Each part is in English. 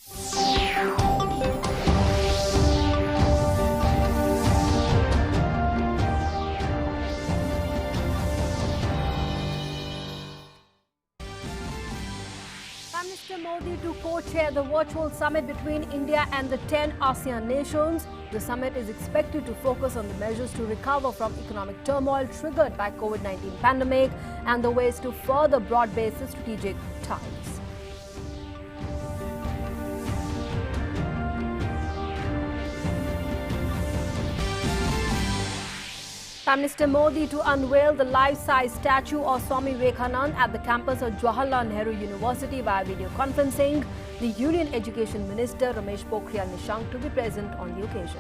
Prime Minister Modi to co-chair the virtual summit between India and the 10 ASEAN nations. The summit is expected to focus on the measures to recover from economic turmoil triggered by COVID-19 pandemic and the ways to further broad-base the strategic ties. Prime Minister Modi to unveil the life-size statue of Swami Vivekananda at the campus of Jawaharlal Nehru University via video conferencing. The Union Education Minister Ramesh Pokhriyal Nishank to be present on the occasion.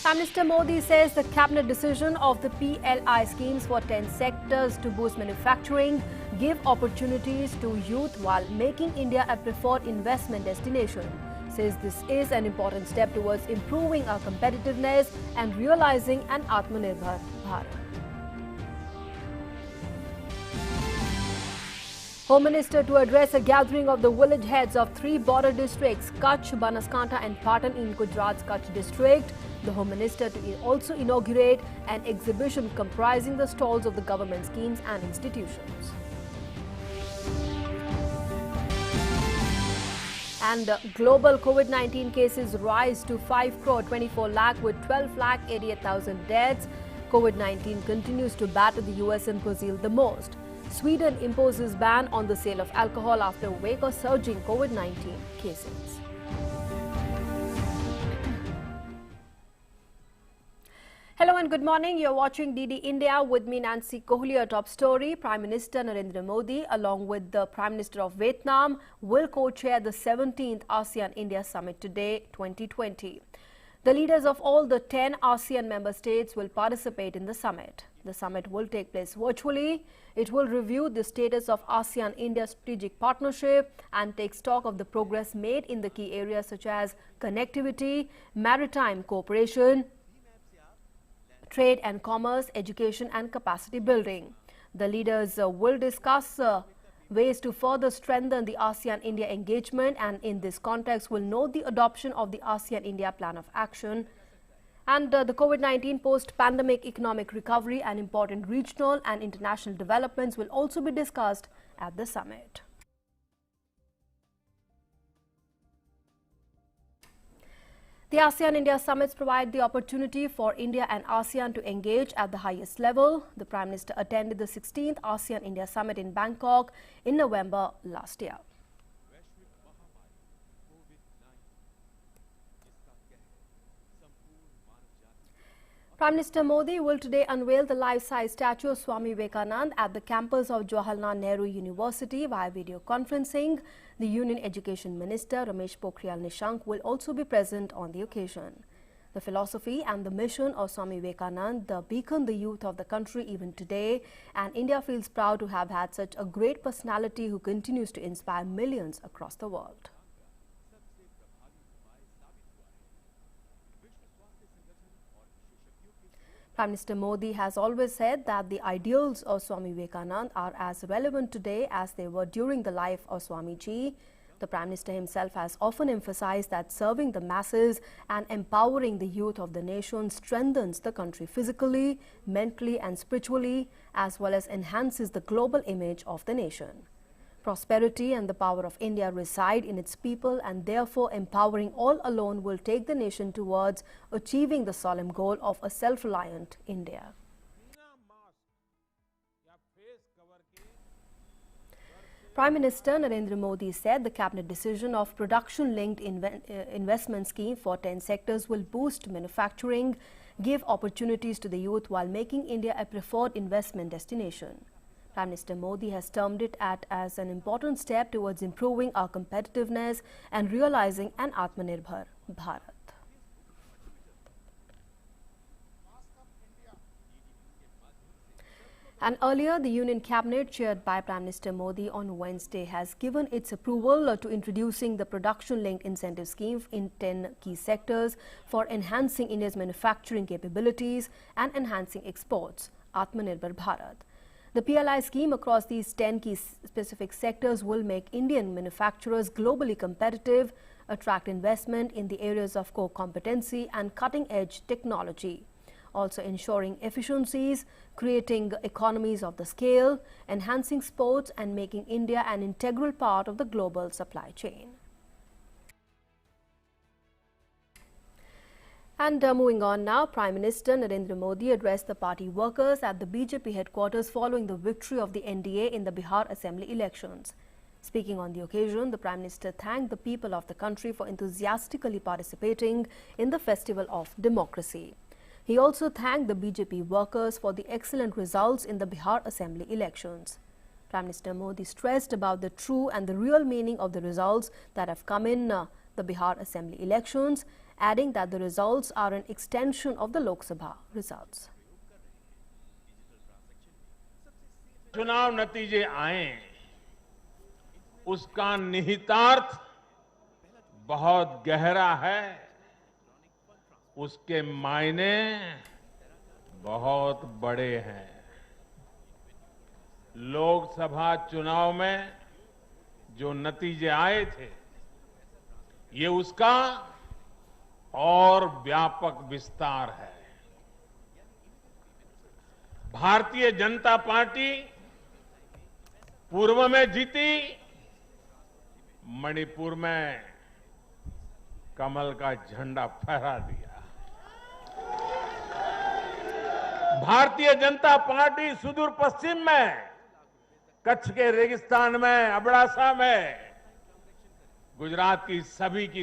Prime Minister Modi says the cabinet decision of the PLI schemes for 10 sectors to boost manufacturing give opportunities to youth while making India a preferred investment destination. Says this is an important step towards improving our competitiveness and realizing an Atmanirbhar Bharat. Home Minister to address a gathering of the village heads of 3 border districts, Kutch, Banaskantha and Patan in Gujarat's Kutch district. The Home Minister to also inaugurate an exhibition comprising the stalls of the government schemes and institutions. And global COVID-19 cases rise to 5 crore 24 lakh with 12 lakh 88,000 deaths. COVID-19 continues to batter the US and Brazil the most. Sweden imposes ban on the sale of alcohol after a wake of surging COVID-19 cases. Hello and good morning. You're watching DD India with me, Nancy Kohli. Our top story: Prime Minister Narendra Modi, along with the Prime Minister of Vietnam, will co-chair the 17th ASEAN-India Summit today, 2020. The leaders of all the 10 ASEAN member states will participate in the summit. The summit will take place virtually. It will review the status of ASEAN-India strategic partnership and take stock of the progress made in the key areas such as connectivity, maritime cooperation, trade and commerce, education and capacity building. The leaders will discuss ways to further strengthen the ASEAN-India engagement, and in this context will note the adoption of the ASEAN-India Plan of Action and the COVID-19 post-pandemic economic recovery and important regional and international developments will also be discussed at the summit. The ASEAN-India Summits provide the opportunity for India and ASEAN to engage at the highest level. The Prime Minister attended the 16th ASEAN-India Summit in Bangkok in November last year. Prime Minister Modi will today unveil the life-size statue of Swami Vivekananda at the campus of Jawaharlal Nehru University via video conferencing. The Union Education Minister Ramesh Pokhriyal Nishank will also be present on the occasion. The philosophy and the mission of Swami Vivekananda beacon the youth of the country even today, and India feels proud to have had such a great personality who continues to inspire millions across the world. Prime Minister Modi has always said that the ideals of Swami Vivekananda are as relevant today as they were during the life of Swamiji. The Prime Minister himself has often emphasized that serving the masses and empowering the youth of the nation strengthens the country physically, mentally and spiritually, as well as enhances the global image of the nation. Prosperity and the power of India reside in its people, and therefore empowering all alone will take the nation towards achieving the solemn goal of a self-reliant India. Prime Minister Narendra Modi said the cabinet decision of production-linked investment scheme for 10 sectors will boost manufacturing, give opportunities to the youth while making India a preferred investment destination. Prime Minister Modi has termed it as an important step towards improving our competitiveness and realizing an Atmanirbhar Bharat. And earlier, the Union Cabinet, chaired by Prime Minister Modi on Wednesday, has given its approval to introducing the production-linked incentive scheme in 10 key sectors for enhancing India's manufacturing capabilities and enhancing exports, Atmanirbhar Bharat. The PLI scheme across these 10 key specific sectors will make Indian manufacturers globally competitive, attract investment in the areas of core competency and cutting-edge technology, also ensuring efficiencies, creating economies of the scale, enhancing sports and making India an integral part of the global supply chain. And moving on now, Prime Minister Narendra Modi addressed the party workers at the BJP headquarters following the victory of the NDA in the Bihar Assembly elections. Speaking on the occasion, the Prime Minister thanked the people of the country for enthusiastically participating in the festival of democracy. He also thanked the BJP workers for the excellent results in the Bihar Assembly elections. Prime Minister Modi stressed about the true and the real meaning of the results that have come in the Bihar Assembly elections, adding that the results are an extension of the Lok Sabha results. चुनाव नतीजे आए, उसका निहितार्थ बहुत गहरा है, उसके मायने बहुत बड़े हैं। लोकसभा चुनाव में जो नतीजे आए थे, ये उसका और व्यापक विस्तार है। भारतीय जनता पार्टी पूर्व में जीती, मणिपुर में कमल का झंडा फहरा दिया। भारतीय जनता पार्टी सुदूर पश्चिम में, कच्छ के रेगिस्तान में, अबड़ासा में गुजरात की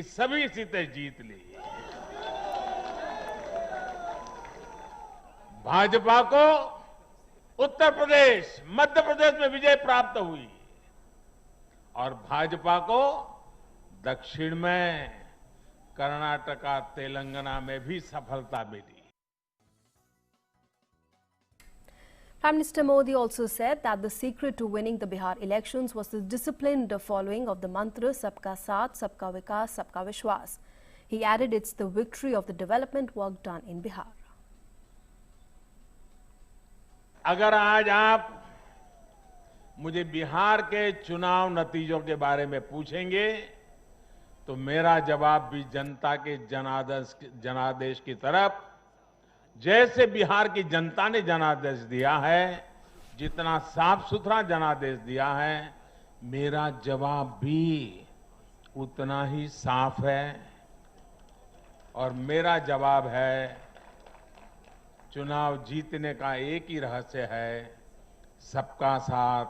सभी सीटें जीत ली। भाजपा को उत्तर प्रदेश, मध्य प्रदेश में विजय प्राप्त हुई और भाजपा को दक्षिण में कर्नाटका, तेलंगाना में भी सफलता मिली। Prime Minister Modi also said that the secret to winning the Bihar elections was the disciplined following of the mantra Sabka Saath, Sabka Vikas, Sabka Vishwas. He added it's the victory of the development work done in Bihar. अगर आज आप मुझे बिहार के चुनाव नतीजों के बारे में पूछेंगे तो मेरा जवाब भी जनता के जनादेश की तरफ, जैसे बिहार की जनता ने जनादेश दिया है, जितना साफ सुथरा जनादेश दिया है, मेरा जवाब भी उतना ही साफ है। और मेरा जवाब है, चुनाव जीतने का एक ही रहस्य है, सबका साथ,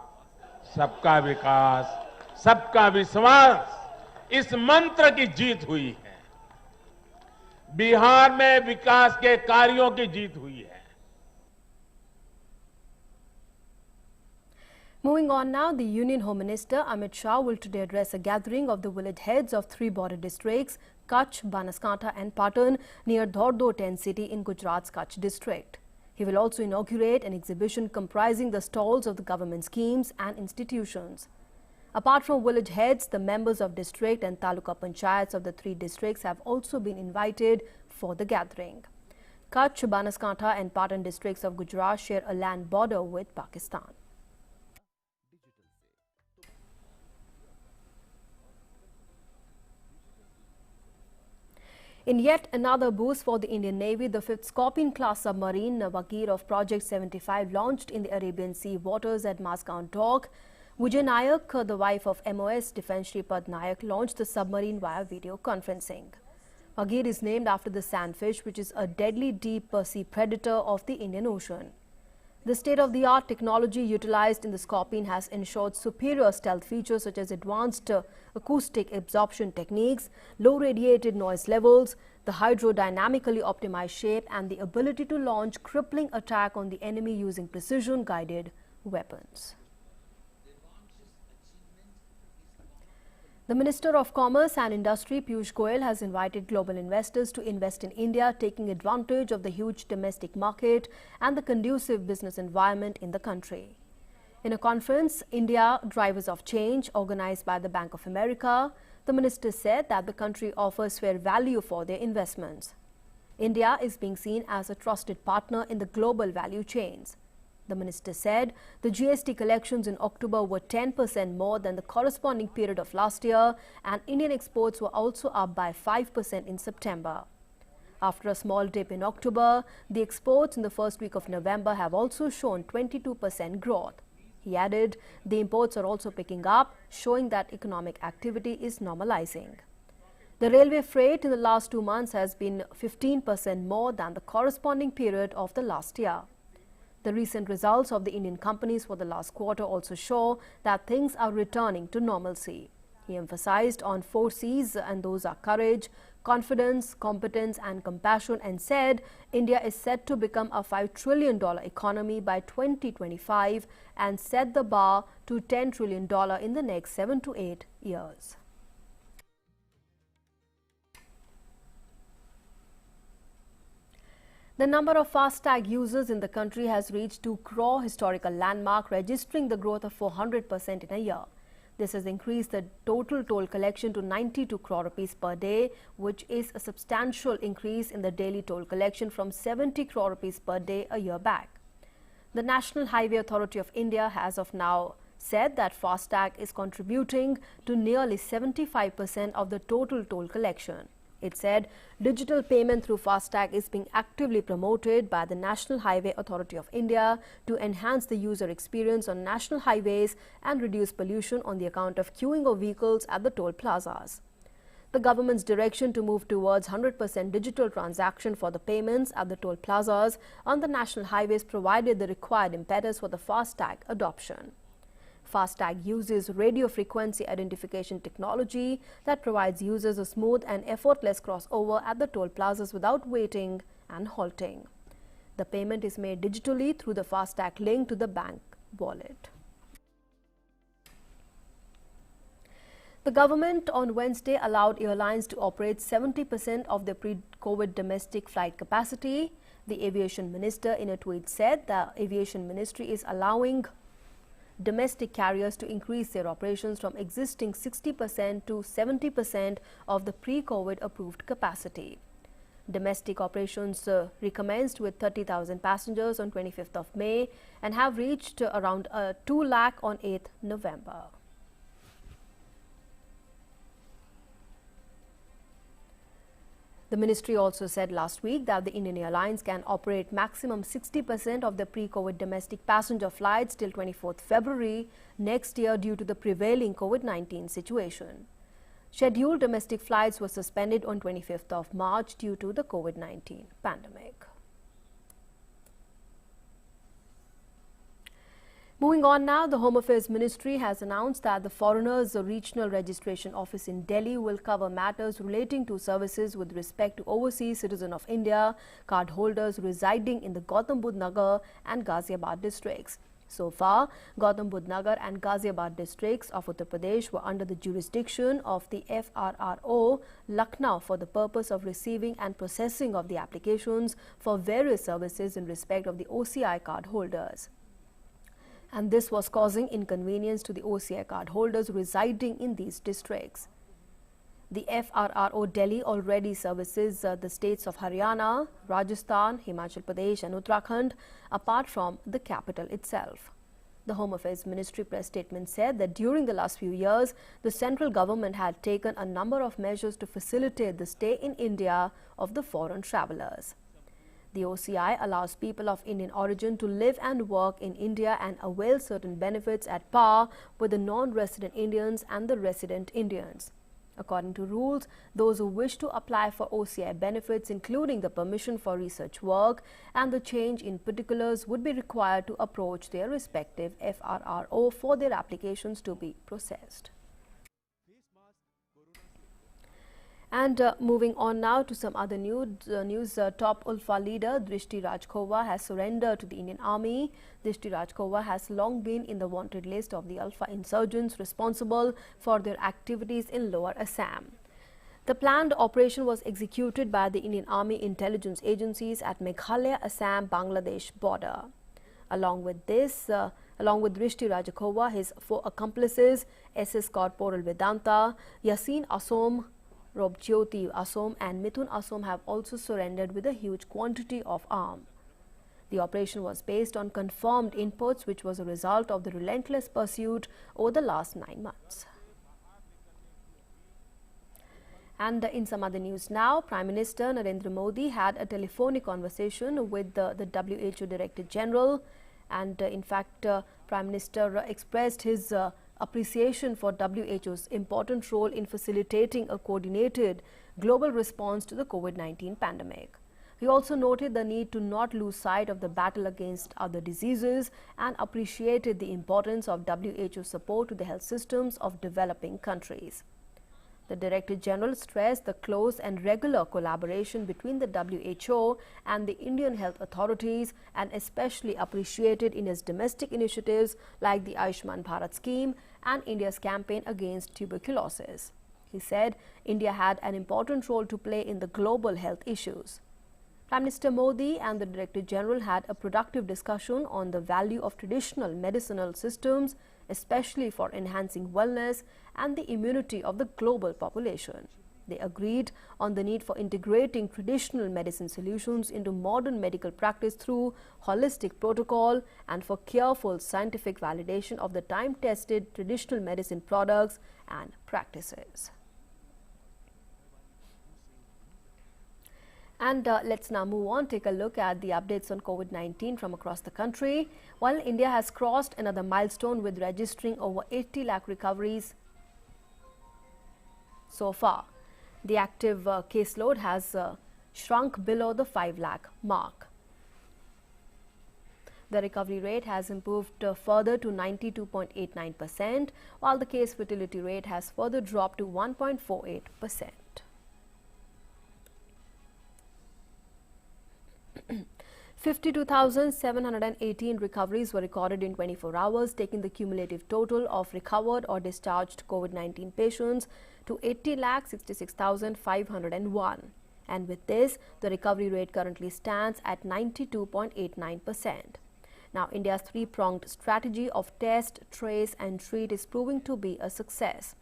सबका विकास, सबका विश्वास। इस मंत्र की जीत हुई है। बिहार में विकास के कार्यों की जीत हुई है। Moving on now, the Union Home Minister Amit Shah will today address a gathering of the village heads of 3 border districts, Kutch, Banaskantha and Patan, near Dhordo tent city in Gujarat's Kutch district. He will also inaugurate an exhibition comprising the stalls of the government schemes and institutions. Apart from village heads, the members of district and taluka panchayats of the 3 districts have also been invited for the gathering. Kutch, Banaskantha and Patan districts of Gujarat share a land border with Pakistan. In yet another boost for the Indian Navy, the 5th Scorpion-class submarine Vakir of Project 75 launched in the Arabian Sea waters at Mazgaon dock. Vijay Nayak, the wife of MOS Defence Shripad Nayak, launched the submarine via video conferencing. Vakir is named after the sandfish, which is a deadly deep sea predator of the Indian Ocean. The state-of-the-art technology utilized in the Scorpion has ensured superior stealth features such as advanced acoustic absorption techniques, low radiated noise levels, the hydrodynamically optimized shape and the ability to launch crippling attack on the enemy using precision-guided weapons. The Minister of Commerce and Industry, Piyush Goyal, has invited global investors to invest in India, taking advantage of the huge domestic market and the conducive business environment in the country. In a conference, India Drivers of Change, organized by the Bank of America, the minister said that the country offers fair value for their investments. India is being seen as a trusted partner in the global value chains. The minister said the GST collections in October were 10% more than the corresponding period of last year, and Indian exports were also up by 5% in September. After a small dip in October, the exports in the first week of November have also shown 22% growth. He added the imports are also picking up, showing that economic activity is normalizing. The railway freight in the last 2 months has been 15% more than the corresponding period of the last year. The recent results of the Indian companies for the last quarter also show that things are returning to normalcy. He emphasized on 4 C's, and those are courage, confidence, competence and compassion, and said India is set to become a $5 trillion economy by 2025 and set the bar to $10 trillion in the next 7 to 8 years. The number of FastTag users in the country has reached 2 crore historical landmark, registering the growth of 400% in a year. This has increased the total toll collection to 92 crore rupees per day, which is a substantial increase in the daily toll collection from 70 crore rupees per day a year back. The National Highway Authority of India has of now said that FastTag is contributing to nearly 75% of the total toll collection. It said digital payment through FastTag is being actively promoted by the National Highway Authority of India to enhance the user experience on national highways and reduce pollution on the account of queuing of vehicles at the toll plazas. The government's direction to move towards 100% digital transaction for the payments at the toll plazas on the national highways provided the required impetus for the FastTag adoption. FastTag uses radio frequency identification technology that provides users a smooth and effortless crossover at the toll plazas without waiting and halting. The payment is made digitally through the FastTag link to the bank wallet. The government on Wednesday allowed airlines to operate 70% of their pre-COVID domestic flight capacity. The aviation minister in a tweet said the aviation ministry is allowing domestic carriers to increase their operations from existing 60% to 70% of the pre-COVID approved capacity. Domestic operations recommenced with 30,000 passengers on 25th of May and have reached around 2 lakh on 8th November. The ministry also said last week that the Indian Airlines can operate maximum 60% of the pre-COVID domestic passenger flights till 24th February next year due to the prevailing COVID-19 situation. Scheduled domestic flights were suspended on 25th of March due to the COVID-19 pandemic. Moving on now, the Home Affairs Ministry has announced that the Foreigners Regional Registration Office in Delhi will cover matters relating to services with respect to overseas citizens of India, card holders residing in the Gautam Budh Nagar and Ghaziabad districts. So far, Gautam Budh Nagar and Ghaziabad districts of Uttar Pradesh were under the jurisdiction of the FRRO, Lucknow, for the purpose of receiving and processing of the applications for various services in respect of the OCI card holders. And this was causing inconvenience to the OCI card holders residing in these districts. The FRRO Delhi already services the states of Haryana, Rajasthan, Himachal Pradesh and Uttarakhand apart from the capital itself. The Home Affairs Ministry press statement said that during the last few years, the central government had taken a number of measures to facilitate the stay in India of the foreign travellers. The OCI allows people of Indian origin to live and work in India and avail certain benefits at par with the non-resident Indians and the resident Indians. According to rules, those who wish to apply for OCI benefits, including the permission for research work and the change in particulars, would be required to approach their respective FRRO for their applications to be processed. And moving on now to some other news. Top ULFA leader Drishti Rajkhova has surrendered to the Indian Army. Drishti Rajkhova has long been in the wanted list of the ULFA insurgents responsible for their activities in Lower Assam. The planned operation was executed by the Indian Army intelligence agencies at Meghalaya, Assam, Bangladesh border. Along with Drishti Rajkhova, his 4 accomplices, SS Corporal Vedanta, Yasin Asom, Robjyoti Asom and Mithun Asom have also surrendered with a huge quantity of arms. The operation was based on confirmed inputs, which was a result of the relentless pursuit over the last 9 months. And in some other news now, Prime Minister Narendra Modi had a telephonic conversation with the WHO Director General, and in fact, Prime Minister expressed his appreciation for WHO's important role in facilitating a coordinated global response to the COVID-19 pandemic. He also noted the need to not lose sight of the battle against other diseases and appreciated the importance of WHO support to the health systems of developing countries. The Director General stressed the close and regular collaboration between the WHO and the Indian health authorities, and especially appreciated in his domestic initiatives like the Ayushman Bharat scheme and India's campaign against tuberculosis. He said India had an important role to play in the global health issues. Prime Minister Modi and the Director General had a productive discussion on the value of traditional medicinal systems, especially for enhancing wellness and the immunity of the global population. They agreed on the need for integrating traditional medicine solutions into modern medical practice through holistic protocol and for careful scientific validation of the time-tested traditional medicine products and practices. And let's now move on, take a look at the updates on COVID-19 from across the country. While India has crossed another milestone with registering over 80 lakh recoveries so far, the active caseload has shrunk below the 5 lakh mark. The recovery rate has improved further to 92.89%, while the case fatality rate has further dropped to 1.48%. 52,718 recoveries were recorded in 24 hours, taking the cumulative total of recovered or discharged COVID-19 patients to 80,66,501. And with this, the recovery rate currently stands at 92.89%. Now, India's three-pronged strategy of test, trace and treat is proving to be a success.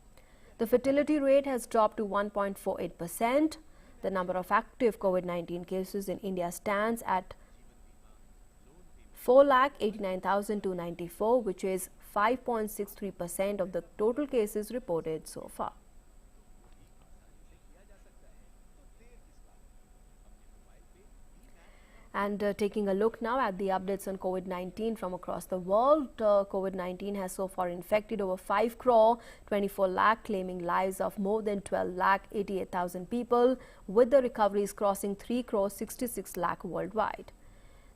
The fatality rate has dropped to 1.48%. The number of active COVID-19 cases in India stands at 4,89,294, which is 5.63% of the total cases reported so far. And taking a look now at the updates on COVID-19 from across the world, COVID-19 has so far infected over 5 crore 24 lakh, claiming lives of more than 12 lakh 88,000 people, with the recoveries crossing 3 crore 66 lakh worldwide.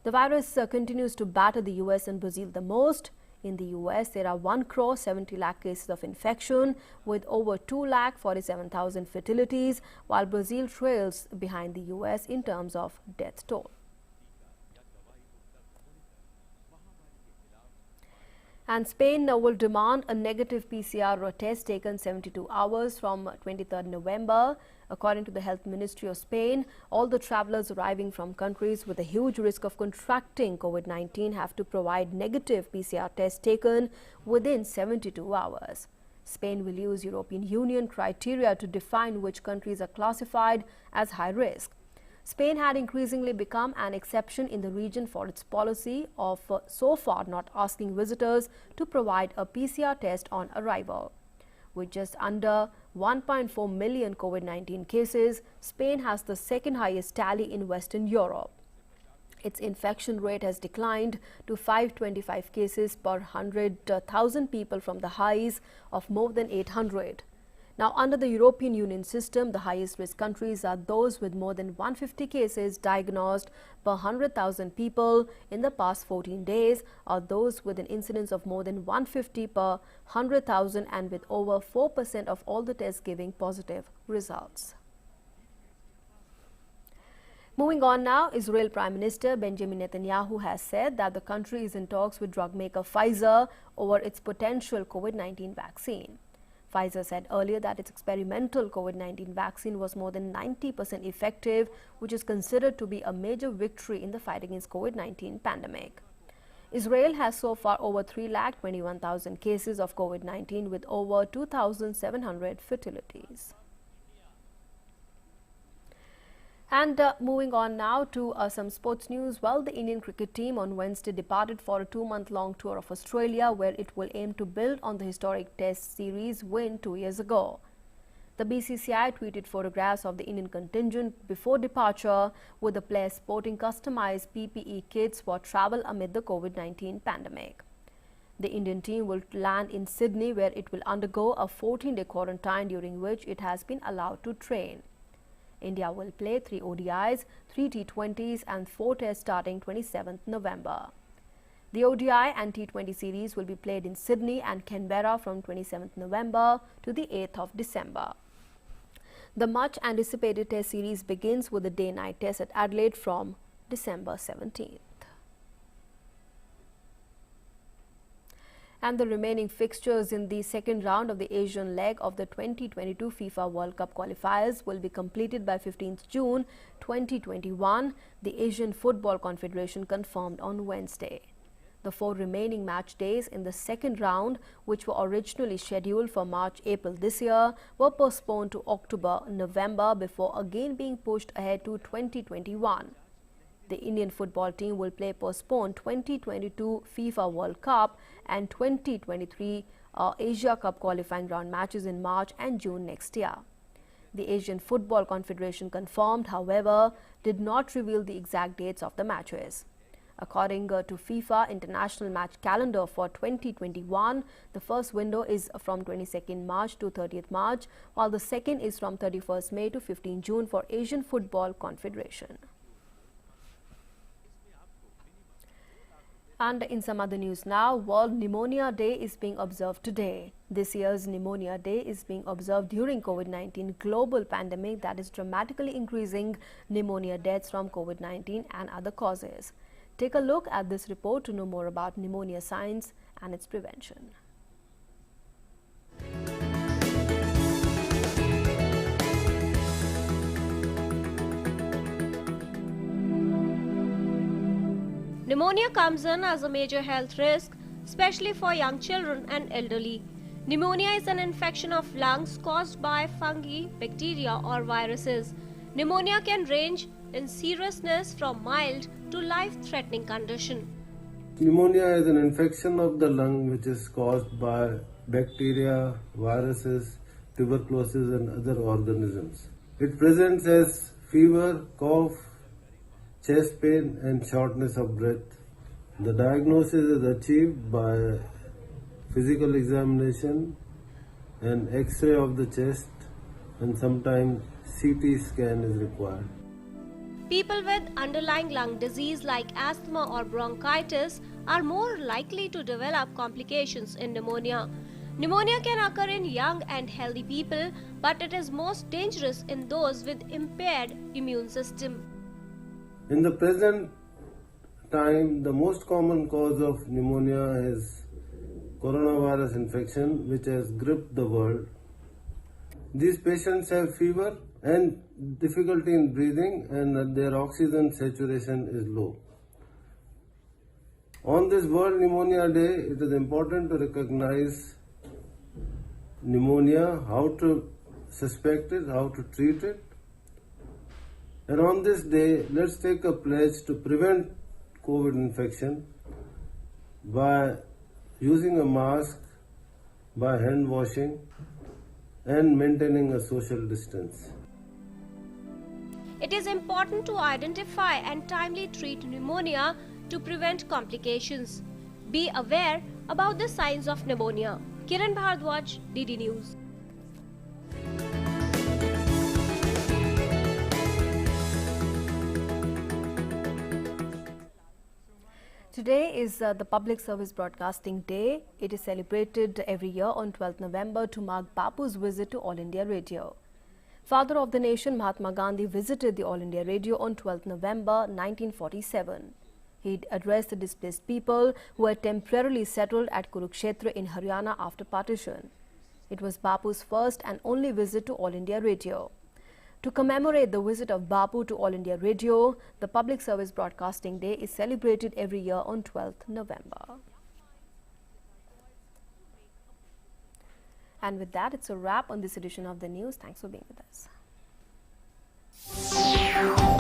The virus continues to batter the US and Brazil the most. In the US, there are 1 crore 70 lakh cases of infection, with over 2 lakh 47,000 fatalities, while Brazil trails behind the US in terms of death toll. And Spain will demand a negative PCR test taken 72 hours from 23rd November. According to the Health Ministry of Spain, all the travelers arriving from countries with a huge risk of contracting COVID-19 have to provide negative PCR tests taken within 72 hours. Spain will use European Union criteria to define which countries are classified as high risk. Spain had increasingly become an exception in the region for its policy of so far not asking visitors to provide a PCR test on arrival. With just under 1.4 million COVID-19 cases, Spain has the second highest tally in Western Europe. Its infection rate has declined to 525 cases per 100,000 people from the highs of more than 800. Now, under the European Union system, the highest risk countries are those with more than 150 cases diagnosed per 100,000 people in the past 14 days, or those with an incidence of more than 150 per 100,000 and with over 4% of all the tests giving positive results. Moving on now, Israel Prime Minister Benjamin Netanyahu has said that the country is in talks with drug maker Pfizer over its potential COVID-19 vaccine. Pfizer said earlier that its experimental COVID-19 vaccine was more than 90% effective, which is considered to be a major victory in the fight against COVID-19 pandemic. Israel has so far over 3,21,000 cases of COVID-19 with over 2,700 fatalities. And moving on now to some sports news. Well, the Indian cricket team on Wednesday departed for a 2-month-long tour of Australia, where it will aim to build on the historic Test series win 2 years ago. The BCCI tweeted photographs of the Indian contingent before departure, with the players sporting customized PPE kits for travel amid the COVID-19 pandemic. The Indian team will land in Sydney, where it will undergo a 14-day quarantine, during which it has been allowed to train. India will play 3 ODIs, 3 T20s and 4 Tests starting 27th November. The ODI and T20 series will be played in Sydney and Canberra from 27th November to the 8th of December. The much-anticipated Test series begins with the day-night test at Adelaide from December 17th. And the remaining fixtures in the second round of the Asian leg of the 2022 FIFA World Cup qualifiers will be completed by 15th June 2021, the Asian Football Confederation confirmed on Wednesday. The 4 remaining match days in the second round, which were originally scheduled for March-April this year, were postponed to October-November before again being pushed ahead to 2021. The Indian football team will play postponed 2022 FIFA World Cup and 2023 Asia Cup qualifying round matches in March and June next year. The Asian Football Confederation confirmed, however, did not reveal the exact dates of the matches. According to FIFA International Match Calendar for 2021, the first window is from 22nd March to 30th March, while the second is from 31st May to 15 June for Asian Football Confederation. And in some other news now, World Pneumonia Day is being observed today. This year's Pneumonia Day is being observed during COVID-19 global pandemic that is dramatically increasing pneumonia deaths from COVID-19 and other causes. Take a look at this report to know more about pneumonia science and its prevention. Pneumonia comes in as a major health risk, especially for young children and elderly. Pneumonia is an infection of lungs caused by fungi, bacteria or viruses. Pneumonia can range in seriousness from mild to life-threatening condition. Pneumonia is an infection of the lung which is caused by bacteria, viruses, tuberculosis and other organisms. It presents as fever, cough, chest pain and shortness of breath. The diagnosis is achieved by physical examination and X-ray of the chest, and sometimes CT scan is required. People with underlying lung disease like asthma or bronchitis are more likely to develop complications in pneumonia. Pneumonia can occur in young and healthy people, but it is most dangerous in those with impaired immune system. In the present time, the most common cause of pneumonia is coronavirus infection, which has gripped the world. These patients have fever and difficulty in breathing, and their oxygen saturation is low. On this World Pneumonia Day, it is important to recognize pneumonia, how to suspect it, how to treat it. And on this day, let's take a pledge to prevent COVID infection by using a mask, by hand washing, and maintaining a social distance. It is important to identify and timely treat pneumonia to prevent complications. Be aware about the signs of pneumonia. Kiran Bhardwaj, DD News. Today is the Public Service Broadcasting Day. It is celebrated every year on 12th November to mark Bapu's visit to All India Radio. Father of the nation Mahatma Gandhi visited the All India Radio on 12th November 1947. He addressed the displaced people who had temporarily settled at Kurukshetra in Haryana after partition. It was Bapu's first and only visit to All India Radio. To commemorate the visit of Bapu to All India Radio, the Public Service Broadcasting Day is celebrated every year on 12th November. And with that, it's a wrap on this edition of the news. Thanks for being with us. India.